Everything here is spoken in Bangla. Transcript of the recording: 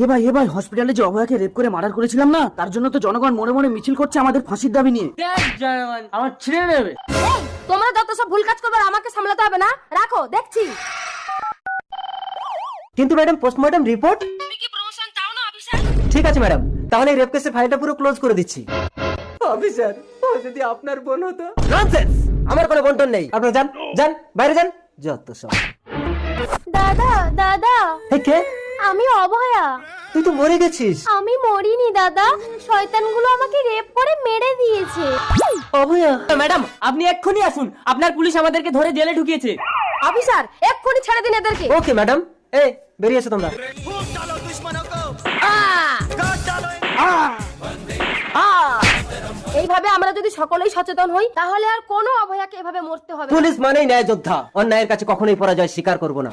এ ভাই হসপিটালে যে অভয়াকে রেপ করে মার্ডার করেছিলাম না, তার জন্য তো জনগণ মনে মনে মিছিল করছে আমাদের ফাঁসির দাবি নিয়ে। জনগণ আমার ছিঁড়ে নেবে। তোমরা যত সব ভুল কাজ করবে আর আমাকে সামলাতে হবে না, রাখো দেখছি। কিন্তু ম্যাডাম পোস্টমর্টম রিপোর্ট। তুমি কি প্রমোশন চাও না অফিসার? ঠিক আছে ম্যাডাম, তাহলে এই রেপ কেসের ফাইলটা পুরো ক্লোজ করে দিচ্ছি। অফিসার, ও যদি আপনার বোন হতো। ননসেন্স, আমার কোনো বন্টন নেই। আপনারা যান যান, বাইরে যান, যত সব। দাদা দাদা, এই কে? আমি অভয়া। তুই তো মরে গেছিস। আমি মরিনি দাদা, শয়তানগুলো আমাকে রেপ করে মেরে দিয়েছে। অভয়া, ম্যাডাম আপনি এক্ষুনি আসুন, আপনার পুলিশ আমাদেরকে ধরে জেলে ঢুকিয়েছে। অফিসার এক্ষুনি ছেড়ে দিন এদেরকে। ওকে ম্যাডাম, এই বেরিয়ে এসো তোমরা। এইভাবে আমরা যদি সকলেই সচেতন হই, তাহলে আর কোনো অভয়াকে এভাবে মরতে হবে না। পুলিশ মানেই ন্যায় যোদ্ধা, অন্যায়ের কাছে কখনোই পরাজয় স্বীকার করবো না।